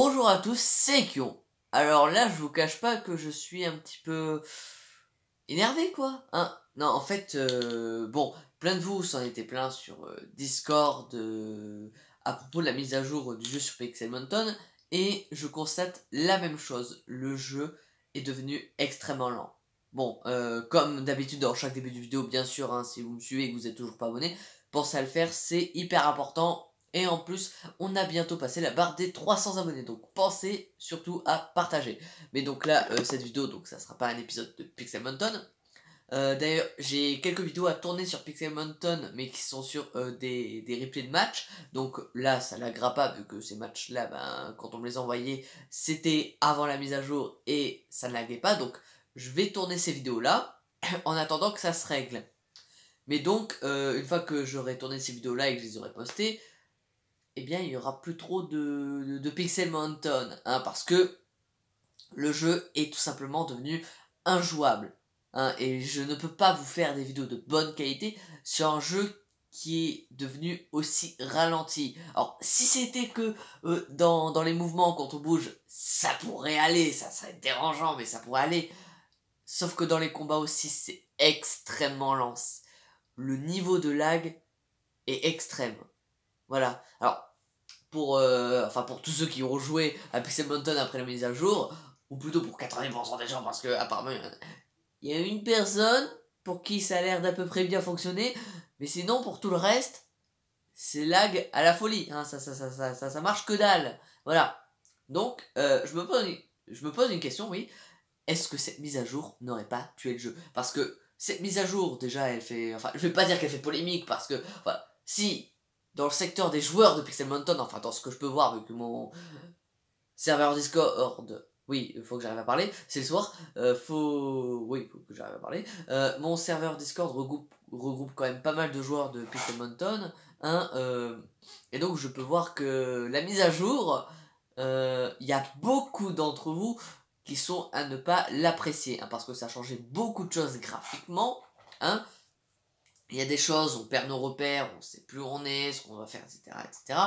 Bonjour à tous, c'est Kion. Alors là, je vous cache pas que je suis un petit peu énervé, quoi. Hein, non, en fait, bon, plein de vous s'en étaient plaints sur Discord à propos de la mise à jour du jeu sur Pixelmon, et je constate la même chose. Le jeu est devenu extrêmement lent. Bon, comme d'habitude dans chaque début de vidéo, bien sûr, hein, si vous me suivez et que vous n'êtes toujours pas abonné, pensez à le faire, c'est hyper important. Et en plus, on a bientôt passé la barre des 300 abonnés, donc pensez surtout à partager. Mais donc là, cette vidéo, donc ça sera pas un épisode de Pixelmon. D'ailleurs, j'ai quelques vidéos à tourner sur Pixelmon, mais qui sont sur des replays de matchs. Donc là, ça laguera pas, vu que ces matchs-là, ben, quand on me les envoyait, c'était avant la mise à jour et ça ne laguait pas. Donc je vais tourner ces vidéos-là en attendant que ça se règle. Mais donc, une fois que j'aurai tourné ces vidéos-là et que je les aurai postées, eh bien, il n'y aura plus trop de Pixelmon, hein, parce que le jeu est tout simplement devenu injouable. Hein, et je ne peux pas vous faire des vidéos de bonne qualité sur un jeu qui est devenu aussi ralenti. Alors, si c'était que dans les mouvements, quand on bouge, ça pourrait aller, ça serait dérangeant, mais ça pourrait aller. Sauf que dans les combats aussi, c'est extrêmement lent. Le niveau de lag est extrême. Voilà. Alors, pour tous ceux qui ont joué à Pixelmon après la mise à jour, ou plutôt pour 80% des gens, parce que apparemment il y a une personne pour qui ça a l'air d'à peu près bien fonctionner, mais sinon pour tout le reste, c'est lag à la folie, hein, ça marche que dalle. Voilà. Donc, je me pose une question, oui. Est-ce que cette mise à jour n'aurait pas tué le jeu? Parce que cette mise à jour, déjà, elle fait... Enfin, je vais pas dire qu'elle fait polémique, parce que... Voilà, si, dans le secteur des joueurs de Pixelmon, enfin, dans ce que je peux voir, vu que mon serveur Discord... Oui, il faut que j'arrive à parler, c'est le soir, oui, il faut que j'arrive à parler. Mon serveur Discord regroupe quand même pas mal de joueurs de Pixelmon, hein, et donc je peux voir que la mise à jour, il y a beaucoup d'entre vous qui sont à ne pas l'apprécier, hein, parce que ça a changé beaucoup de choses graphiquement, hein. Il y a des choses, on perd nos repères, on sait plus où on est, ce qu'on va faire, etc., etc.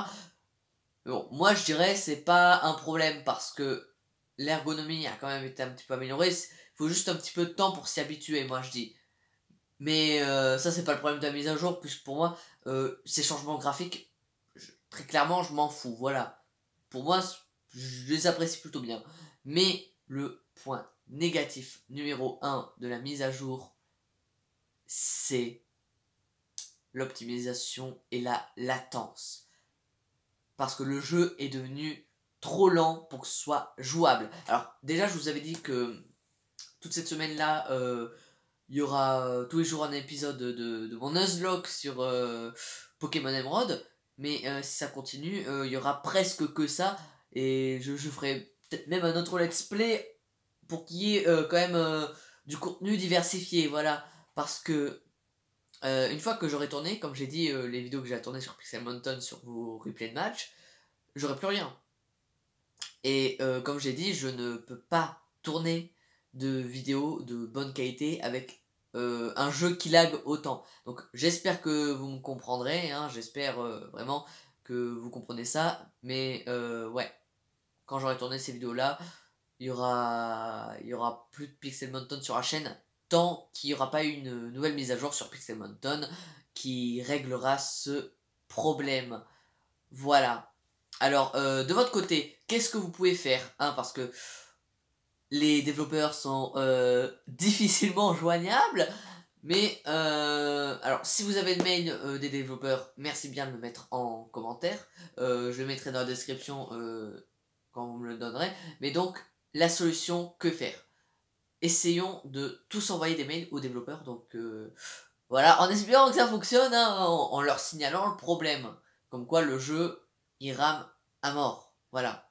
Bon, moi je dirais c'est pas un problème parce que l'ergonomie a quand même été un petit peu améliorée. Il faut juste un petit peu de temps pour s'y habituer, moi je dis. Mais ça c'est pas le problème de la mise à jour, puisque pour moi, ces changements graphiques, très clairement je m'en fous, voilà. Pour moi, je les apprécie plutôt bien. Mais le point négatif numéro 1 de la mise à jour, c'est l'optimisation et la latence. Parce que le jeu est devenu trop lent pour que ce soit jouable. Alors déjà je vous avais dit que toute cette semaine là il y aura tous les jours un épisode de mon Nuzlocke sur Pokémon Emerald, mais si ça continue il y aura presque que ça, et je ferai peut-être même un autre let's play pour qu'il y ait quand même du contenu diversifié, voilà, parce que une fois que j'aurai tourné, comme j'ai dit, les vidéos que j'ai tournées sur Pixelmon sur vos replays de match, j'aurai plus rien. Et comme j'ai dit, je ne peux pas tourner de vidéos de bonne qualité avec un jeu qui lag autant. Donc j'espère que vous me comprendrez, hein, j'espère vraiment que vous comprenez ça. Mais ouais, quand j'aurai tourné ces vidéos-là, il y aura plus de Pixelmon sur la chaîne tant qu'il n'y aura pas une nouvelle mise à jour sur Pixelmon qui réglera ce problème. Voilà. Alors, de votre côté, qu'est-ce que vous pouvez faire, hein, parce que les développeurs sont difficilement joignables, mais alors si vous avez le mail des développeurs, merci bien de me mettre en commentaire. Je le mettrai dans la description quand vous me le donnerez. Mais donc, la solution, que faire? Essayons de tous envoyer des mails aux développeurs, donc voilà, en espérant que ça fonctionne, hein, en leur signalant le problème. Comme quoi le jeu, il rame à mort. Voilà.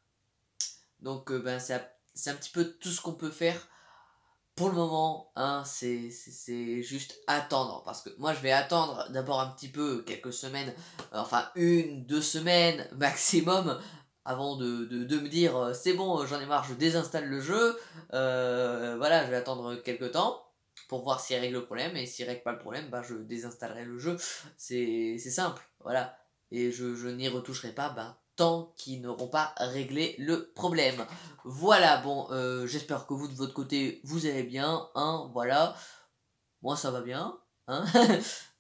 Donc ben, c'est un petit peu tout ce qu'on peut faire pour le moment, hein, c'est juste attendre. Parce que moi je vais attendre d'abord un petit peu, quelques semaines, enfin 1, 2 semaines maximum, avant de me dire c'est bon, j'en ai marre, je désinstalle le jeu. Voilà, je vais attendre quelques temps pour voir s'il règle le problème, et s'il règle pas le problème, bah, je désinstallerai le jeu. C'est simple, voilà. Et je n'y retoucherai pas, bah, tant qu'ils n'auront pas réglé le problème. Voilà, bon, j'espère que vous de votre côté, vous allez bien, hein, voilà. Moi ça va bien, hein.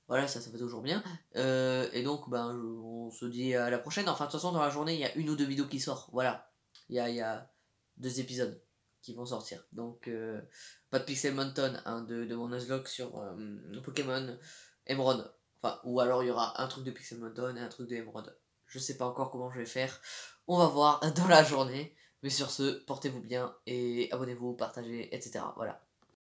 Voilà, ça va toujours bien. Et donc, ben, on se dit à la prochaine. Enfin, de toute façon, dans la journée, il y a 1 ou 2 vidéos qui sortent. Voilà. Il y a 2 épisodes qui vont sortir. Donc, pas de Pixel Mountain, hein, de mon Nuzlocke sur Pokémon Emerald. Enfin, ou alors il y aura un truc de Pixel Mountain et un truc de Emerald. Je sais pas encore comment je vais faire. On va voir dans la journée. Mais sur ce, portez-vous bien et abonnez-vous, partagez, etc. Voilà.